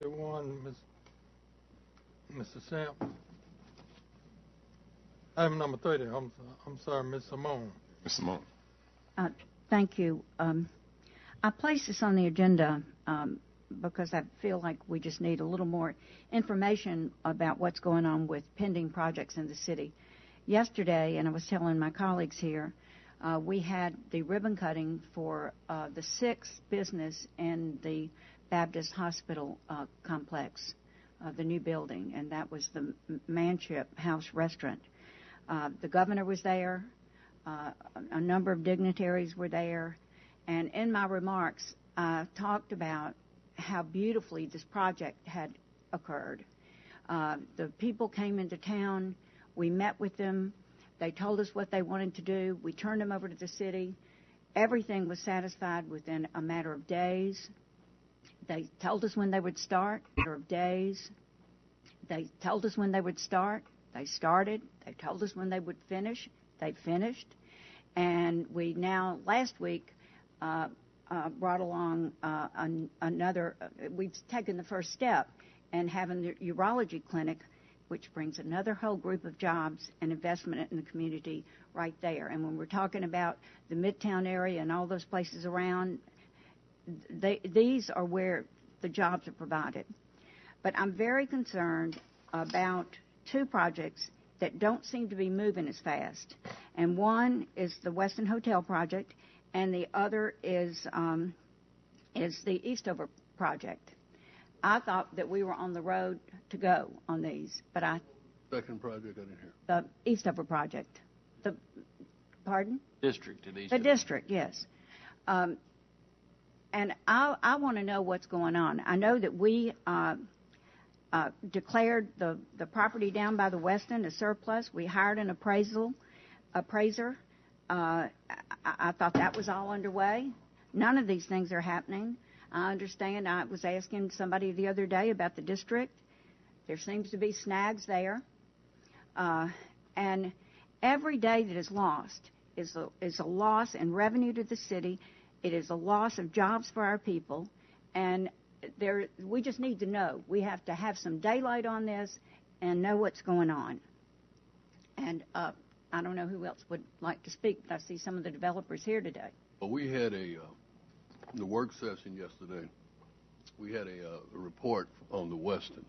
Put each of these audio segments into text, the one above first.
One, Mr. Samp. Item number 30. I'm sorry, Ms. Simone. Ms. Simone. Thank you. I placed this on the agenda because I feel like we just need a little more information about what's going on with pending projects in the city. Yesterday, and I was telling my colleagues here, we had the ribbon cutting for the sixth business in the Baptist Hospital complex, the new building, and that was the Manship House Restaurant. The governor was there. A number of dignitaries were there. And in my remarks, I talked about how beautifully this project had occurred. The people came into town. We met with them. They told us what they wanted to do. We turned them over to the city. Everything was satisfied within a matter of days. They told us when they would start, a matter of days. They told us when they would start. They started. They told us when they would finish. They finished. And we now, last week, brought along we've taken the first step in having the urology clinic, which brings another whole group of jobs and investment in the community right there. And when we're talking about the Midtown area and all those places around, these are where the jobs are provided. But I'm very concerned about two projects that don't seem to be moving as fast. And one is the Westin Hotel project, and the other is the Eastover project. I thought that we were on the road to go on these, but Second project, I didn't hear. The Eastover project. Pardon? District at Eastover. The district, yes. And I want to know what's going on. I know that we declared the property down by the Westin a surplus. We hired an appraiser. I thought that was all underway. None of these things are happening. I understand. I was asking somebody the other day about the district. There seems to be snags there. And every day that is lost is a loss in revenue to the city. It is a loss of jobs for our people. And we just need to know. We have to have some daylight on this and know what's going on. And I don't know who else would like to speak, but I see some of the developers here today. Well, we had the work session yesterday, we had a report on the Westin.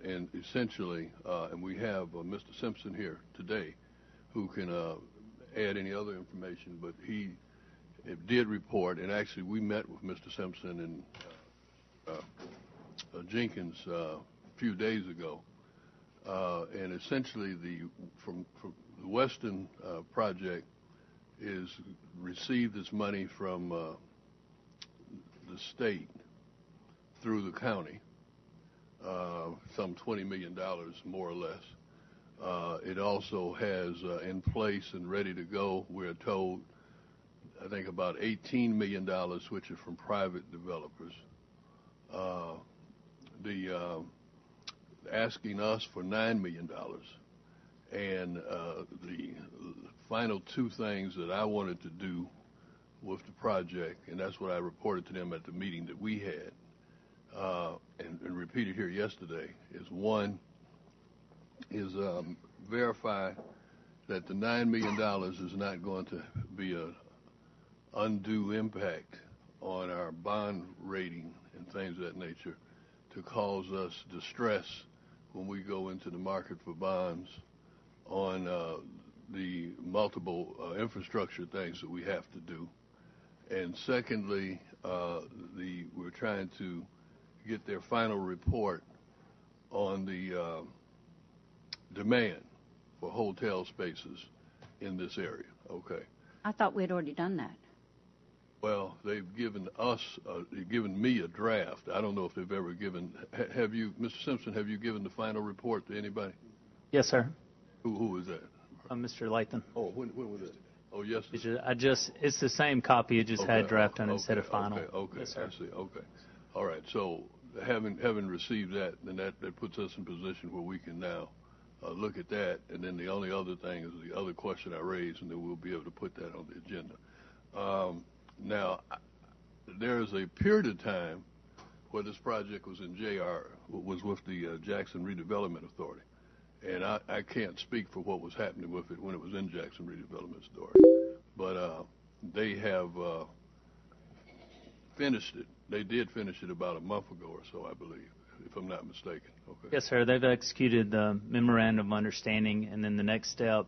And essentially, and we have Mr. Simpson here today who can add any other information, but he did report, and actually we met with Mr. Simpson and Jenkins a few days ago. And essentially, from the Westin project is received this money from the state through the county, some $20 million more or less. It also has in place and ready to go, we're told, I think about $18 million, which are from private developers. Asking us for $9 million. And the final two things that I wanted to do with the project, and that's what I reported to them at the meeting that we had, and repeated here yesterday, is one is verify that the $9 million is not going to be an undue impact on our bond rating and things of that nature to cause us distress when we go into the market for bonds on the multiple infrastructure things that we have to do. And secondly, we're trying to get their final report on the demand for hotel spaces in this area. Okay. I thought we had already done that. Well, they've given me a draft. I don't know if they've ever given. Have you, Mr. Simpson? Have you given the final report to anybody? Yes, sir. Who was that? Mr. Lathan. Oh, when was that? Oh, yes. It's the same copy. It just had draft on it instead of final. Okay. Yes, sir. I see. Okay. All right. So having received that, then that puts us in position where we can now look at that. And then the only other thing is the other question I raised, and then we'll be able to put that on the agenda. Now, there is a period of time where this project was in JR was with the Jackson Redevelopment Authority. And I can't speak for what was happening with it when it was in Jackson Redevelopment Authority. But they have finished it. They did finish it about a month ago or so, I believe, if I'm not mistaken. Okay. Yes, sir. They've executed the memorandum of understanding, and then the next step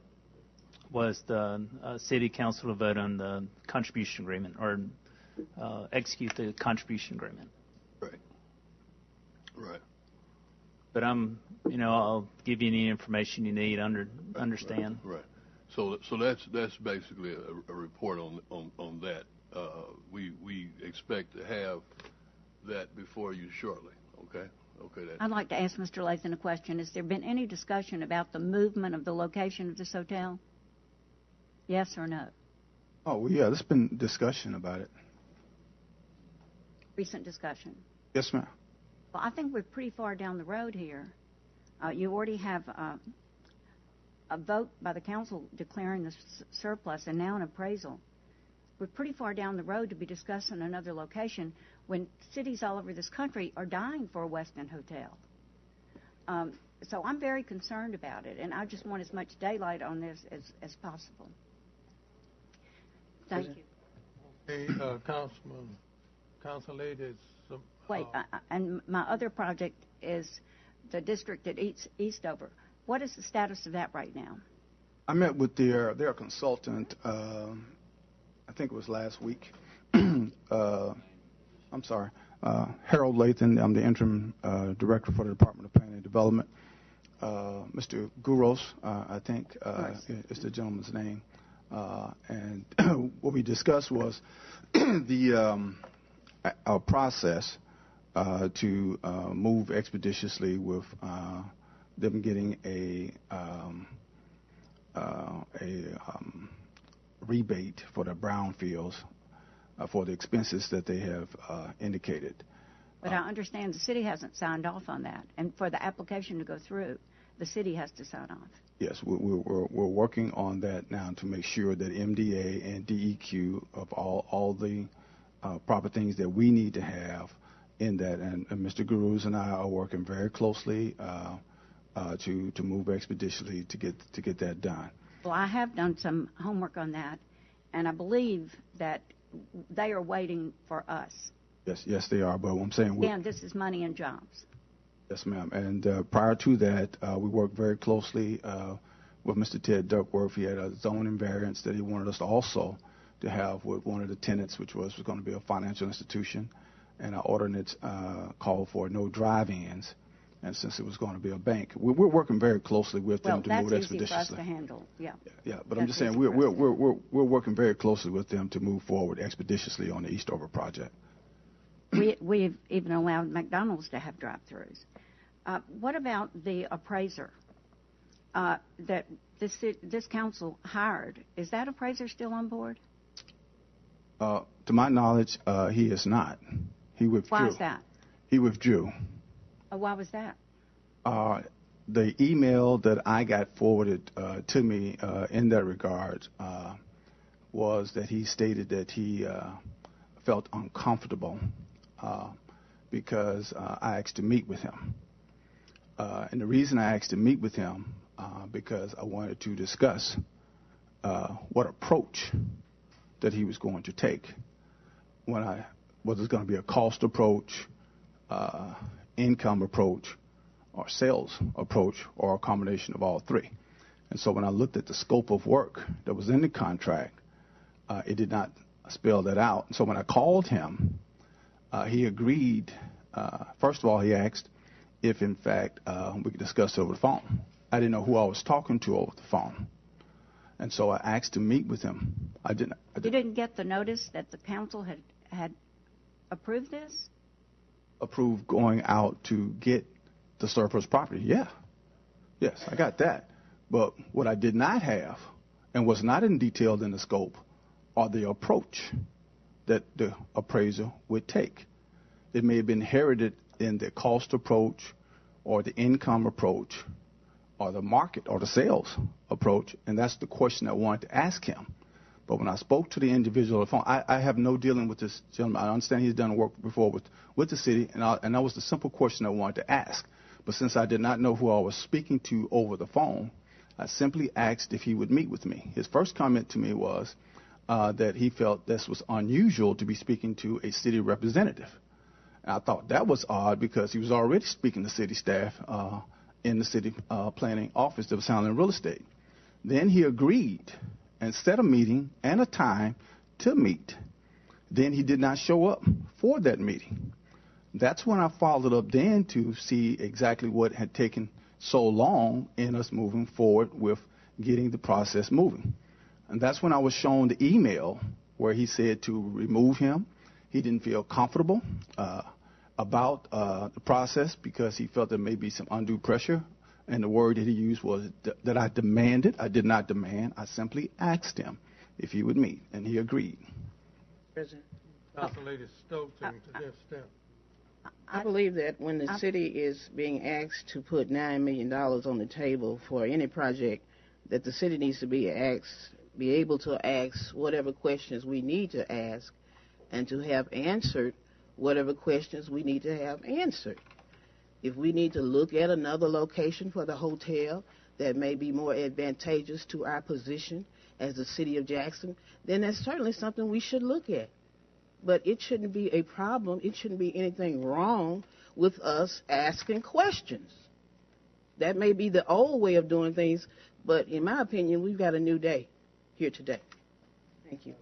was the city council to vote on the contribution agreement, or execute the contribution agreement. Right. Right. But I'll give you any information you need. Understand. Right. So that's basically a report on that. We expect to have that before you shortly. Okay. Okay. I'd like to ask Mr. Lathan a question. Has there been any discussion about the movement of the location of this hotel? Yes or no? Oh, well, yeah, there's been discussion about it. Recent discussion? Yes, ma'am. Well, I think we're pretty far down the road here. You already have a vote by the council declaring the surplus and now an appraisal. We're pretty far down the road to be discussing another location when cities all over this country are dying for a Westin hotel. So I'm very concerned about it, and I just want as much daylight on this as possible. Thank you. Hey, Council Lady. Wait, and my other project is the district at Eastover. What is the status of that right now? I met with their consultant, I think it was last week. I'm sorry, Harold Lathan. I'm the interim director for the Department of Planning and Development. Mr. Guros, I think, is the gentleman's name. And what we discussed was our process to move expeditiously with them getting a rebate for the brownfields for the expenses that they have indicated. But I understand the city hasn't signed off on that, and for the application to go through, the city has to sign off. Yes, we're working on that now to make sure that MDA and DEQ of all the proper things that we need to have in that, and Mr. Gurus and I are working very closely to move expeditiously to get that done. Well, I have done some homework on that, and I believe that they are waiting for us. Yes, they are. But I'm saying, again, this is money and jobs. Yes, ma'am. And prior to that, we worked very closely with Mr. Ted Duckworth. He had a zoning variance that he wanted us to also to have with one of the tenants, which was going to be a financial institution, and our ordinance called for no drive-ins. And since it was going to be a bank, we're working very closely with them to move expeditiously. Well, that's easy for us to handle. Yeah. Yeah, but I'm just saying we're working very closely with them to move forward expeditiously on the Eastover project. We've even allowed McDonald's to have drive-throughs. What about the appraiser that this council hired? Is that appraiser still on board? To my knowledge, he is not. He withdrew. Why is that? He withdrew. Why was that? The email that I got forwarded to me in that regard was that he stated that he felt uncomfortable because I asked to meet with him. And the reason I asked to meet with him because I wanted to discuss what approach that he was going to take. Whether it's going to be a cost approach, income approach, or sales approach, or a combination of all three. And so when I looked at the scope of work that was in the contract, it did not spell that out. And so when I called him, he agreed. First of all, he asked if, in fact, we could discuss it over the phone. I didn't know who I was talking to over the phone. And so I asked to meet with him. I didn't. You didn't get the notice that the council had approved this? Approved going out to get the surplus property. Yeah. Yes, I got that. But what I did not have and was not detailed in the scope are the approach that the appraiser would take. It may have been inherited in the cost approach or the income approach or the market or the sales approach, and that's the question I wanted to ask him. But when I spoke to the individual on the phone, I have no dealing with this gentleman. I understand he's done work before with the city, and that was the simple question I wanted to ask. But since I did not know who I was speaking to over the phone, I simply asked if he would meet with me. His first comment to me was that he felt this was unusual to be speaking to a city representative. And I thought that was odd because he was already speaking to city staff in the city planning office that was handling real estate. Then he agreed and set a meeting and a time to meet. Then he did not show up for that meeting. That's when I followed up then to see exactly what had taken so long in us moving forward with getting the process moving. And that's when I was shown the email where he said to remove him. He didn't feel comfortable about the process because he felt there may be some undue pressure. And the word that he used was that I demanded. I did not demand. I simply asked him if he would meet, and he agreed. President, Council Lady Stokes and to their step. I believe that when the city is being asked to put $9 million on the table for any project, that the city needs to be able to ask whatever questions we need to ask and to have answered whatever questions we need to have answered. If we need to look at another location for the hotel that may be more advantageous to our position as the city of Jackson, then that's certainly something we should look at. But it shouldn't be a problem. It shouldn't be anything wrong with us asking questions. That may be the old way of doing things, but in my opinion, we've got a new day here today. Thank you.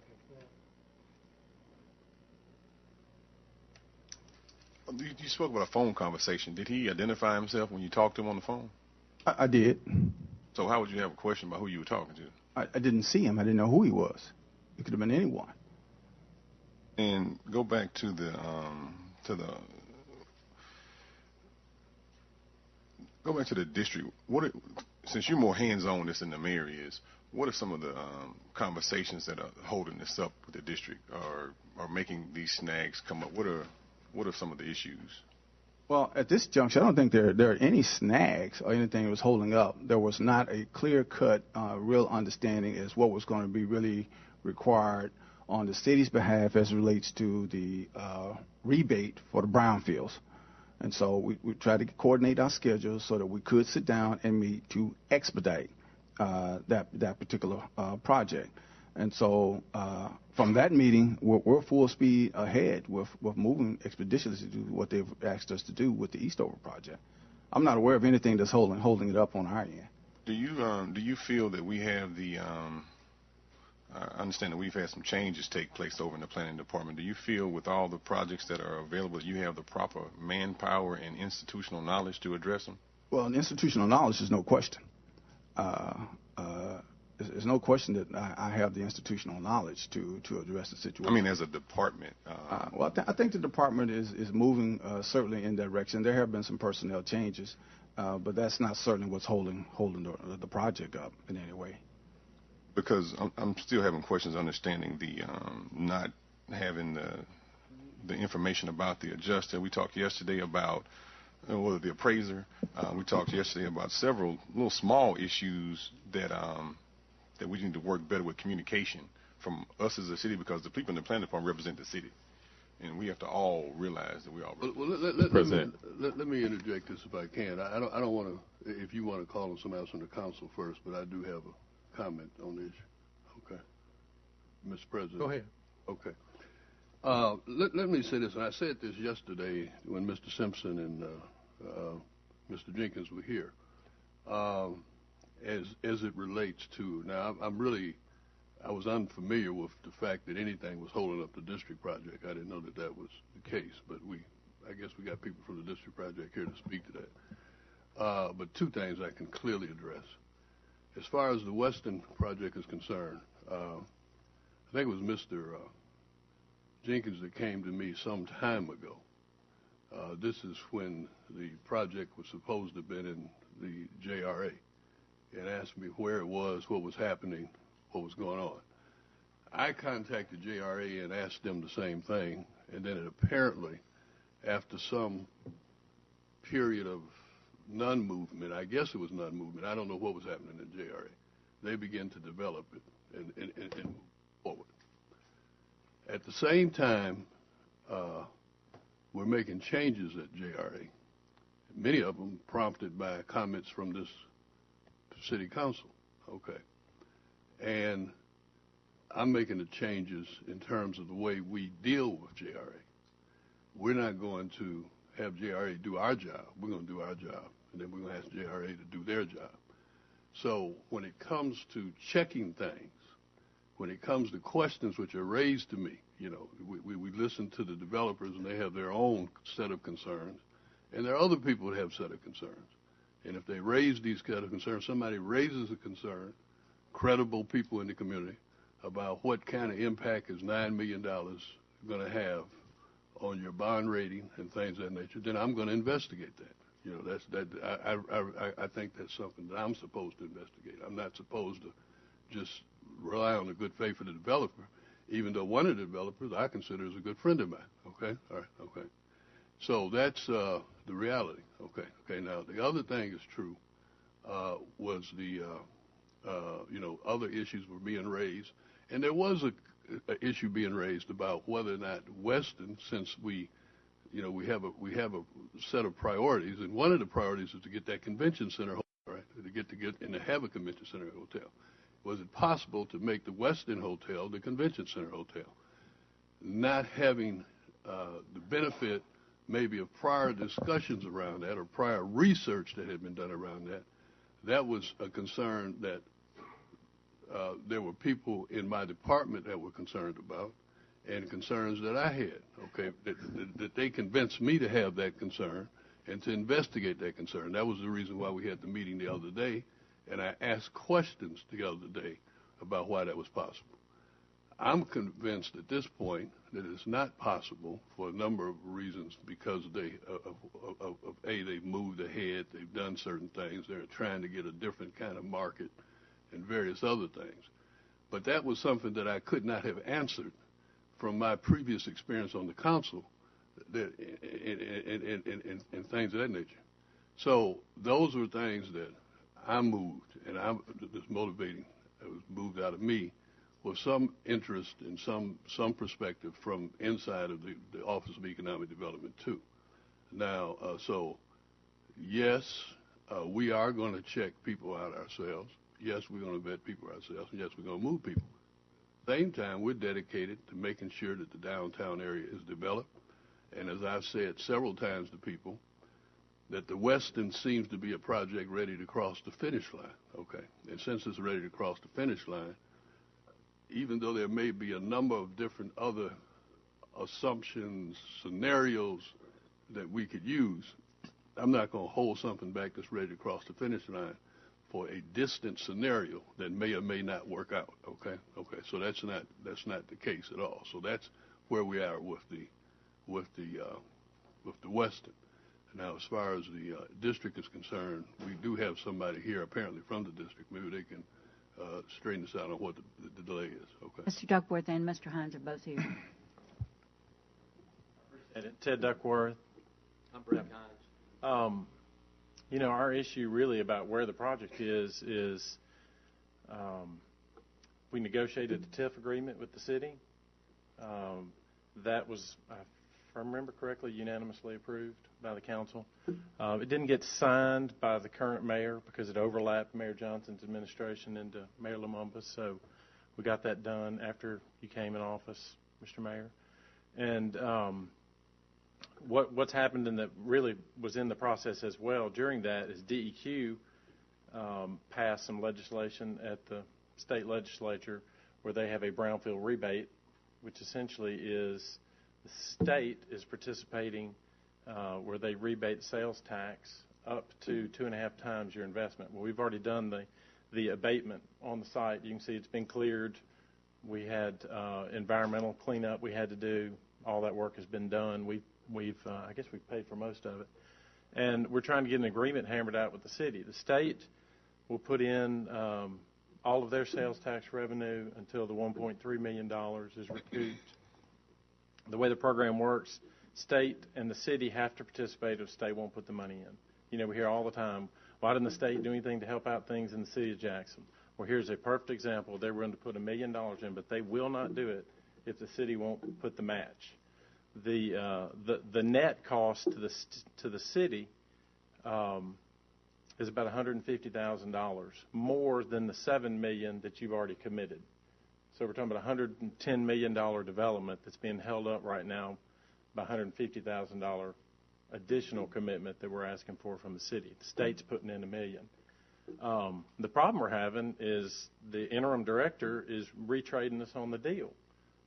You spoke about a phone conversation. Did he identify himself when you talked to him on the phone? I did. So how would you have a question about who you were talking to? I didn't see him. I didn't know who he was. It could have been anyone. And go back to the district. Since you're more hands-on with this than the mayor is, what are some of the conversations that are holding this up with the district or making these snags come up? What are some of the issues? Well, at this juncture, I don't think there are any snags or anything that was holding up. There was not a clear-cut, real understanding as what was going to be really required on the city's behalf as it relates to the rebate for the brownfields. And so we tried to coordinate our schedules so that we could sit down and meet to expedite that particular project. And so from that meeting, we're full speed ahead with moving expeditiously to do what they've asked us to do with the Eastover project. I'm not aware of anything that's holding it up on our end. Do you feel that we have the I understand that we've had some changes take place over in the planning department. Do you feel with all the projects that are available, you have the proper manpower and institutional knowledge to address them? Well, institutional knowledge is no question. There's no question that I have the institutional knowledge to address the situation. I mean, as a department. Well, I think the department is moving certainly in that direction. There have been some personnel changes, but that's not certainly what's holding the project up in any way. Because I'm still having questions understanding the not having the information about the adjuster. We talked yesterday about the appraiser. We talked yesterday about several little small issues that we need to work better with communication from us as a city, because the people in the planning department represent the city, and we have to all realize that we all. Let me interject this if I can. I don't want to. If you want to call on somebody else from the council first, but I do have a comment on this. Okay, Mr. President. Go ahead. Okay. Let me say this, and I said this yesterday when Mr. Simpson and Mr. Jenkins were here. As it relates to, now I was unfamiliar with the fact that anything was holding up the district project. I didn't know that was the case, but I guess we got people from the district project here to speak to that. But two things I can clearly address. As far as the Westin project is concerned, I think it was Mr. Jenkins that came to me some time ago. This is when the project was supposed to have been in the JRA, and asked me where it was, what was happening, what was going on. I contacted JRA and asked them the same thing, and then it apparently, after some period of non-movement, I guess it was non-movement, I don't know what was happening in JRA, they began to develop it and forward. At the same time, we're making changes at JRA, many of them prompted by comments from this city council, okay? And I'm making the changes in terms of the way we deal with JRA. We're not going to have JRA do our job. We're going to do our job, and then we're going to ask JRA to do their job. So when it comes to checking things, when it comes to questions which are raised to me, you know, we listen to the developers, and they have their own set of concerns, and there are other people that have set of concerns. And if they raise these set of concerns, somebody raises a concern, credible people in the community, about what kind of impact is $9 million going to have on your bond rating and things of that nature, then I'm going to investigate that. You know, I think that's something that I'm supposed to investigate. I'm not supposed to just rely on the good faith of the developer, even though one of the developers I consider is a good friend of mine. Okay, all right, okay. So that's the reality. Okay, okay. Now the other thing is true. Was the you know, other issues were being raised, and there was a issue being raised about whether or not Westin, since we have a set of priorities, and one of the priorities is to get that convention center hotel, right? To get and to have a convention center hotel. Was it possible to make the Westin Hotel the convention center hotel? Not having the benefit maybe of prior discussions around that or prior research that had been done around that, that was a concern that there were people in my department that were concerned about, and concerns that I had, okay, that they convinced me to have that concern and to investigate that concern. That was the reason why we had the meeting the other day, and I asked questions the other day about why that was possible. I'm convinced at this point that it's not possible for a number of reasons, because they've moved ahead, they've done certain things, they're trying to get a different kind of market and various other things. But that was something that I could not have answered from my previous experience on the council and things of that nature. So those were things that I moved, and this motivating, it was moved out of me, with some interest and some perspective from inside of the Office of Economic Development too. Now, so yes, we are going to check people out ourselves. Yes, we're going to vet people ourselves, and yes, we're going to move people. At the same time, we're dedicated to making sure that the downtown area is developed. And as I've said several times to people, that the Westin seems to be a project ready to cross the finish line, okay? And since it's ready to cross the finish line, even though there may be a number of different other assumptions, scenarios that we could use, I'm not going to hold something back that's ready to cross the finish line for a distant scenario that may or may not work out. Okay, okay. So that's not the case at all. So that's where we are with the Westin. Now, as far as the district is concerned, we do have somebody here apparently from the district. Maybe they can straighten us out on what the delay is. Okay. Mr. Duckworth and Mr. Hines are both here. Ted Duckworth. I'm Brett Hines. You know, our issue really about where the project is we negotiated the TIF agreement with the city. That was, if I remember correctly, unanimously approved by the council. It didn't get signed by the current mayor because it overlapped Mayor Johnson's administration into Mayor Lumumba's, so we got that done after you came in office, Mr. Mayor. And what's happened and that really was in the process as well during that is DEQ passed some legislation at the state legislature where they have a brownfield rebate, which essentially is the state is participating where they rebate sales tax up to 2.5 times your investment. Well, we've already done the abatement on the site. You can see it's been cleared. We had environmental cleanup we had to do. All that work has been done. I guess we've paid for most of it. And we're trying to get an agreement hammered out with the city. The state will put in all of their sales tax revenue until the $1.3 million is recouped. The way the program works, state and the city have to participate if the state won't put the money in. You know, we hear all the time, why didn't the state do anything to help out things in the city of Jackson? Well, here's a perfect example. They're willing to put $1 million in, but they will not do it if the city won't put the match. The net cost to the city is about $150,000 more than the $7 million that you've already committed. So we're talking about $110 million development that's being held up right now by $150,000 additional commitment that we're asking for from the city. The state's putting in $1 million. The problem we're having is the interim director is retrading us on the deal.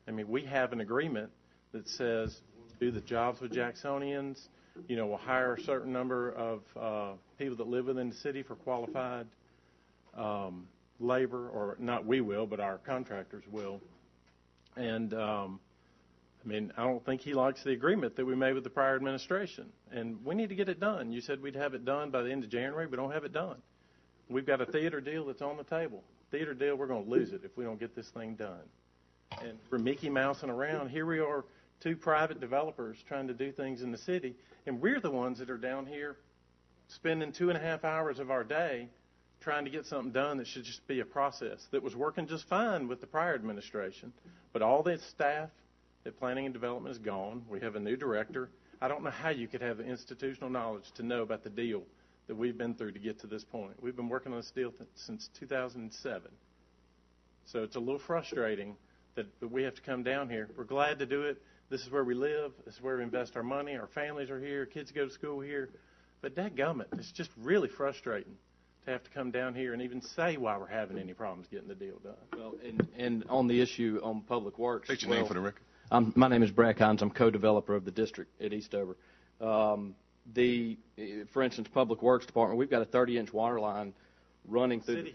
I mean, we have an agreement that says do the jobs with Jacksonians. You know, we'll hire a certain number of people that live within the city for qualified labor, or not we will, but our contractors will. And, I mean, I don't think he likes the agreement that we made with the prior administration. And we need to get it done. You said we'd have it done by the end of January. We don't have it done. We've got a theater deal that's on the table. Theater deal, we're going to lose it if we don't get this thing done. And for Mickey Mousing around, here we are, two private developers trying to do things in the city, and we're the ones that are down here spending 2.5 hours of our day trying to get something done that should just be a process that was working just fine with the prior administration. But all the staff at Planning and Development is gone. We have a new director. I don't know how you could have the institutional knowledge to know about the deal that we've been through to get to this point. We've been working on this deal since 2007. So it's a little frustrating that we have to come down here. We're glad to do it. This is where we live. This is where we invest our money. Our families are here. Kids go to school here. But dadgummit, it's just really frustrating to have to come down here and even say why we're having any problems getting the deal done. Well, and on the issue on Public Works. State your name for the record. My name is Brad Hines. I'm co-developer of the district at Eastover. For instance, Public Works Department, we've got a 30-inch water line running through.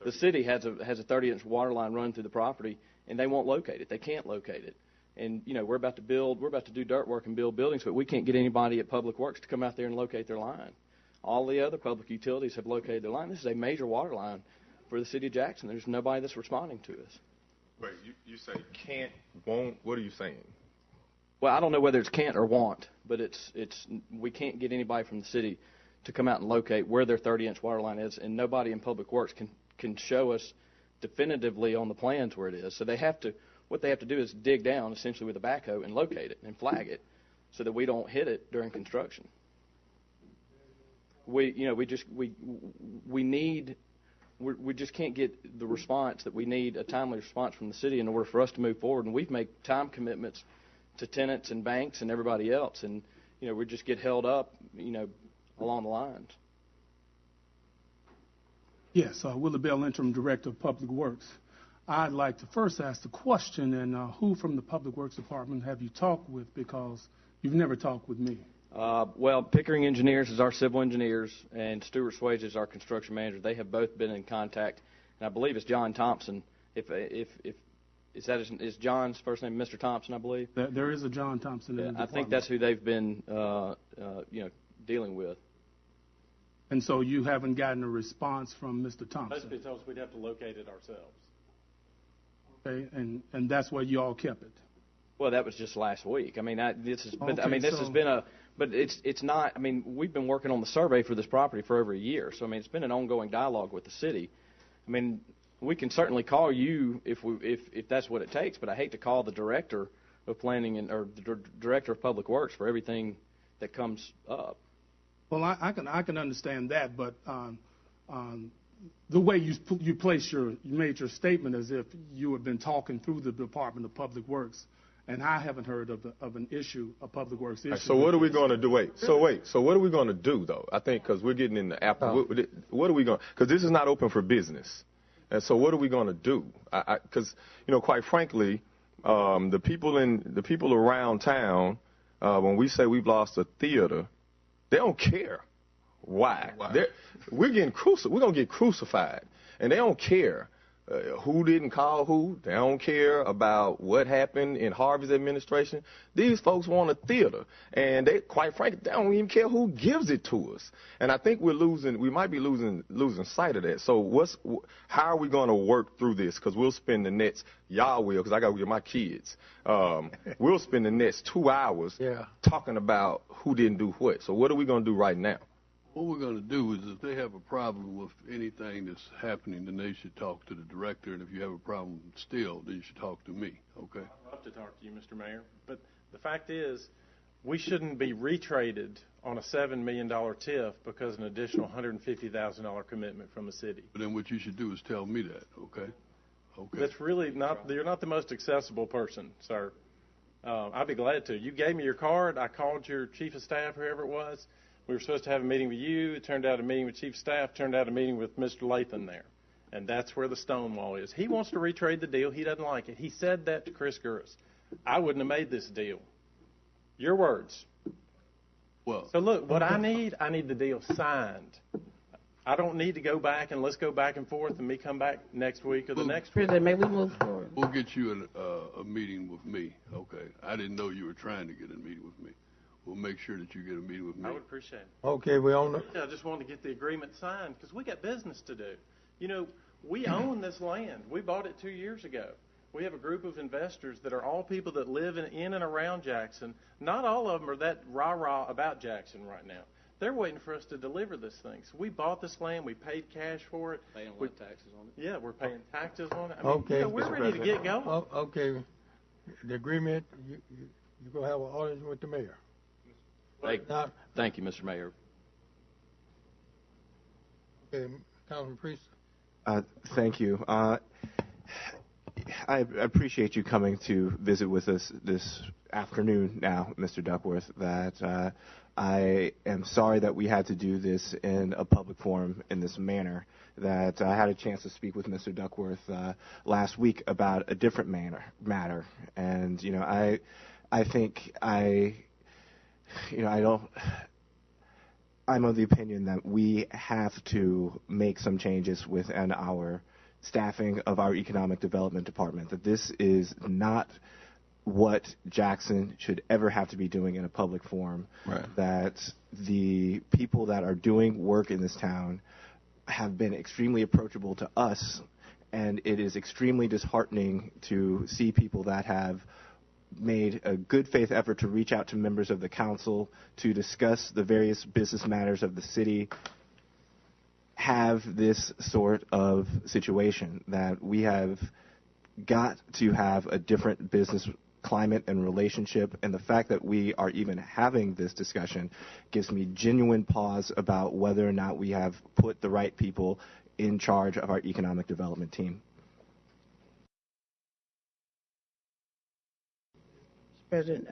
The city has a 30-inch water line running through the property, and they won't locate it. They can't locate it. And, you know, we're about to do dirt work and build buildings, but we can't get anybody at Public Works to come out there and locate their line. All the other public utilities have located their line. This is a major water line for the city of Jackson. There's nobody that's responding to us. Wait, you say can't, won't, what are you saying? Well, I don't know whether it's can't or want, but we can't get anybody from the city to come out and locate where their 30-inch water line is, and nobody in Public Works can show us definitively on the plans where it is. So what they have to do is dig down essentially with a backhoe and locate it and flag it so that we don't hit it during construction. We just can't get the response that we need, a timely response from the city in order for us to move forward. And we've made time commitments to tenants and banks and everybody else, and we just get held up, along the lines. Yes, Willie Bell, Interim Director of Public Works. I'd like to first ask the question, and who from the Public Works Department have you talked with, because you've never talked with me? Well, Pickering Engineers is our civil engineers, and Stuart Swage is our construction manager. They have both been in contact, and I believe it's John Thompson. Is John's first name Mr. Thompson, I believe? There is a John Thompson in the department. I think that's who they've been, dealing with. And so you haven't gotten a response from Mr. Thompson? Basically, told us we'd have to locate it ourselves. Okay, and that's where you all kept it. Well, that was just last week. I mean, this has not. I mean, we've been working on the survey for this property for over a year. So I mean, it's been an ongoing dialogue with the city. I mean, we can certainly call you if that's what it takes. But I hate to call the director of planning or the director of public works for everything that comes up. Well, I can understand that, but the way you made your statement as if you had been talking through the Department of Public Works, and I haven't heard of an issue, a public works issue. Right, so what are we going to do? So what are we going to do, though? I think because we're getting in the Apple. What are we going? Because this is not open for business, and so what are we going to do? Because quite frankly, the people around town, when we say we've lost a theater, they don't care. Why? We're getting We're going to get crucified, and they don't care. Who didn't call who? They don't care about what happened in Harvey's administration. These folks want a theater, and they, quite frankly, they don't even care who gives it to us. And I think we might be losing sight of that. So how are we going to work through this? Because we'll spend the next, y'all will, because I got to get my kids. We'll spend the next 2 hours talking about who didn't do what. So what are we going to do right now? What we're going to do is if they have a problem with anything that's happening, then they should talk to the director, and if you have a problem still, then you should talk to me, okay? I'd love to talk to you, Mr. Mayor, but the fact is we shouldn't be retraded on a $7 million TIF because of an additional $150,000 commitment from the city. But then what you should do is tell me that, okay? Okay. That's really not, you're not the most accessible person, sir. I'd be glad to. You gave me your card. I called your chief of staff, whoever it was. We were supposed to have a meeting with you. It turned out a meeting with chief of staff, turned out a meeting with Mr. Lathan there. And that's where the stonewall is. He wants to retrade the deal. He doesn't like it. He said that to Chris Gurris. I wouldn't have made this deal. Your words. Well, so look, what I need the deal signed. I don't need to go back and let's go back and forth and me come back next week or the next week. President, may we move forward? We'll get you a meeting with me, okay? I didn't know you were trying to get a meeting with me. We'll make sure that you get a meeting with me. I would appreciate it. Okay, we own it. Yeah, I just wanted to get the agreement signed because we got business to do. You know, we own this land. We bought it 2 years ago. We have a group of investors that are all people that live in and around Jackson. Not all of them are that rah-rah about Jackson right now. They're waiting for us to deliver this thing. So we bought this land. We paid cash for it. Paying a lot of taxes on it. Yeah, we're paying taxes on it. I mean, Okay. you know, we're ready to get going. Oh, okay. The agreement, you're going to have an audience with the mayor. Thank you, Mr. Mayor. Okay, Councilman Priest. Thank you. I appreciate you coming to visit with us this afternoon now, Mr. Duckworth, that I am sorry that we had to do this in a public forum in this manner, that I had a chance to speak with Mr. Duckworth last week about a different matter. And, you know, I think I'm of the opinion that we have to make some changes within our staffing of our economic development department, that this is not what Jackson should ever have to be doing in a public forum, right. That the people that are doing work in this town have been extremely approachable to us, and it is extremely disheartening to see people that have made a good faith effort to reach out to members of the council to discuss the various business matters of the city have this sort of situation, that we have got to have a different business climate and relationship, and the fact that we are even having this discussion gives me genuine pause about whether or not we have put the right people in charge of our economic development team. President,